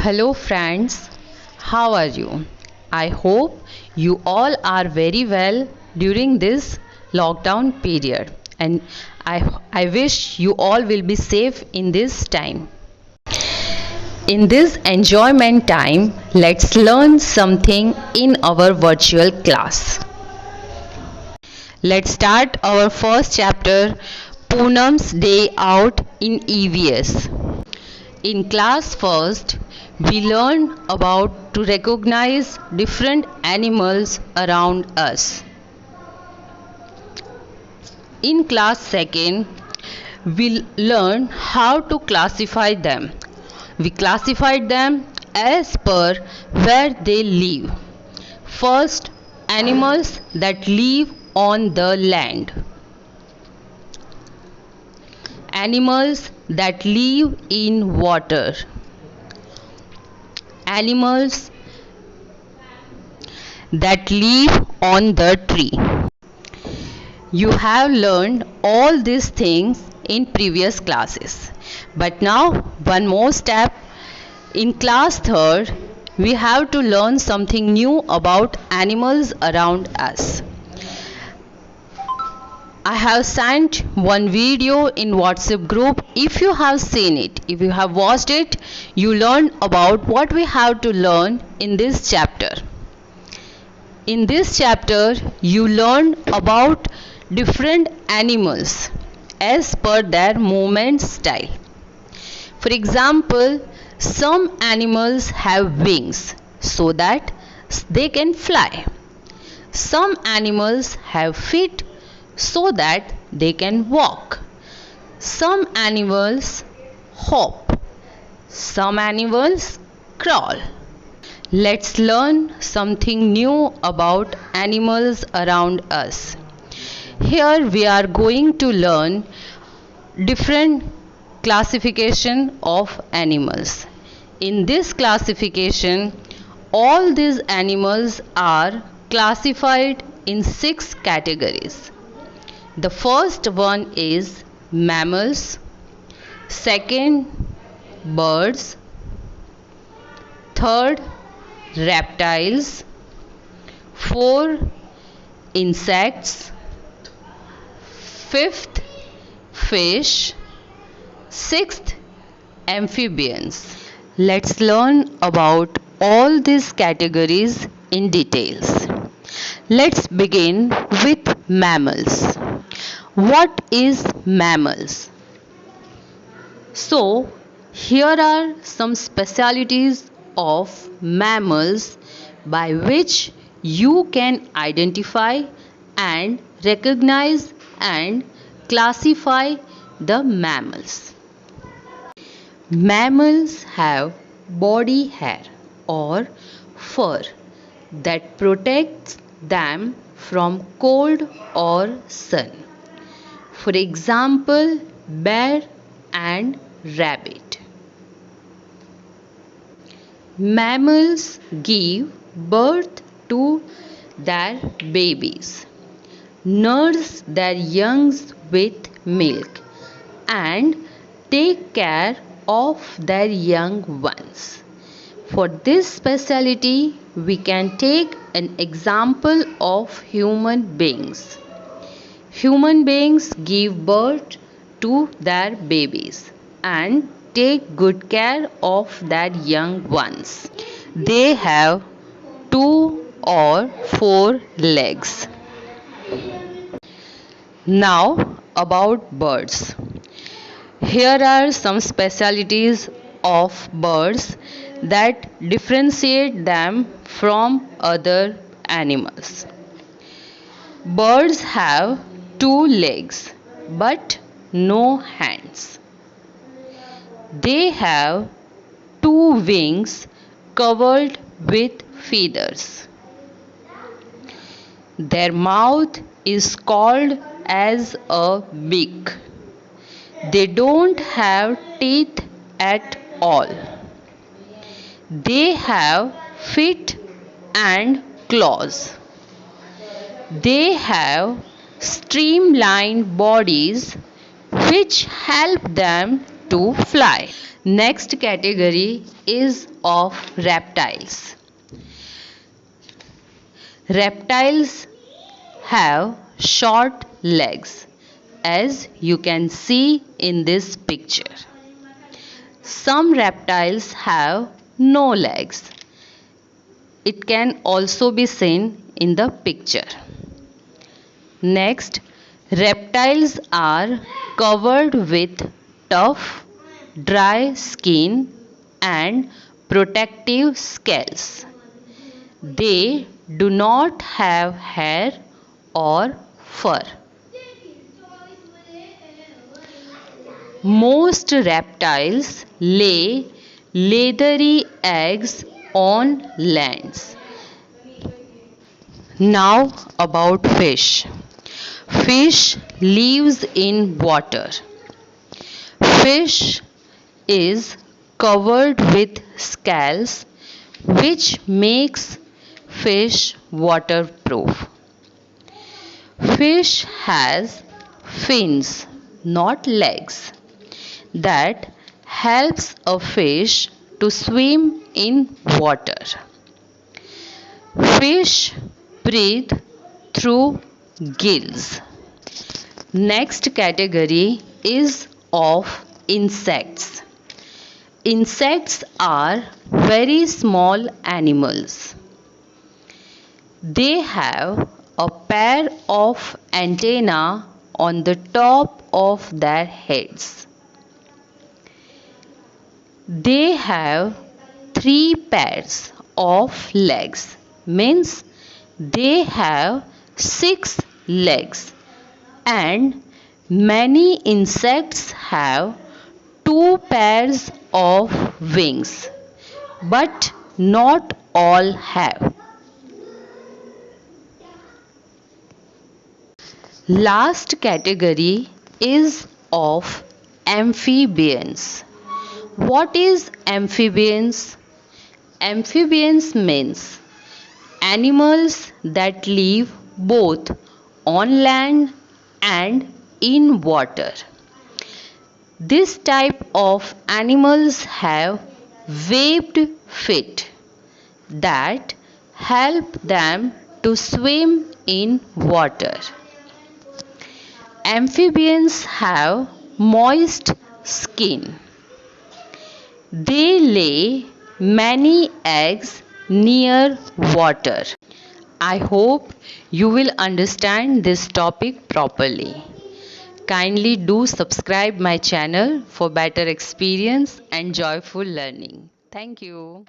Hello, friends. How are you? I hope you all are very well during this lockdown period, and I wish you all will be safe in this time. In this enjoyment time, let's learn something in our virtual class. Let's start our first chapter, Poonam's Day Out in EVS. In class first, we learn about to recognize different animals around us. In class second, we learn how to classify them. We classified them as per where they live. First, animals that live on the land. Animals that live in water. Animals that live on the tree. You have learned all these things in previous classes. But now one more step. In class third, we have to learn something new about animals around us. I have sent one video in WhatsApp group. If you have seen it, if you have watched it, you learn about what we have to learn in this chapter. In this chapter, you learn about different animals as per their movement style. For example, some animals have wings so that they can fly. Some animals have feet so that they can walk. Some animals hop. Some animals crawl. Let's learn something new about animals around us. Here we are going to learn different classification of animals. In this classification, all these animals are classified in 6 categories. The first one is mammals, second birds, third reptiles, 4 insects, 5th fish, 6th amphibians. Let's learn about all these categories in details. Let's begin with mammals. What is mammals? So, here are some specialities of mammals by which you can identify and recognize and classify the mammals. Mammals have body hair or fur that protects them from cold or sun. For example, bear and rabbit. Mammals give birth to their babies, nurse their youngs with milk, and take care of their young ones. For this speciality, we can take an example of human beings. Human beings give birth to their babies and take good care of their young ones. They have 2 or 4 legs. Now about birds. Here are some specialities of birds that differentiate them from other animals. Birds have 2 legs but no hands. They have 2 wings covered with feathers. Their mouth is called as a beak. They don't have teeth at all. They have feet and claws. They have streamlined bodies which help them to fly. Next category is of reptiles. Reptiles have short legs, as you can see in this picture. Some reptiles have no legs. It can also be seen in the picture. Next, reptiles are covered with tough, dry skin and protective scales. They do not have hair or fur. Most reptiles lay leathery eggs on lands. Now about fish. Fish lives in water. Fish is covered with scales which makes fish waterproof. Fish has fins, not legs, that helps a fish to swim in water. Fish breathe through gills. Next category is of insects. Insects are very small animals. They have a pair of antennae on the top of their heads. They have 3 pairs of legs, means they have 6 legs, and many insects have 2 pairs of wings, but not all have. Last category is of amphibians. What is amphibians? Amphibians means animals that live both on land and in water. This type of animals have webbed feet that help them to swim in water. Amphibians have moist skin. They lay many eggs near water. I hope you will understand this topic properly. Kindly do subscribe my channel for better experience and joyful learning. Thank you.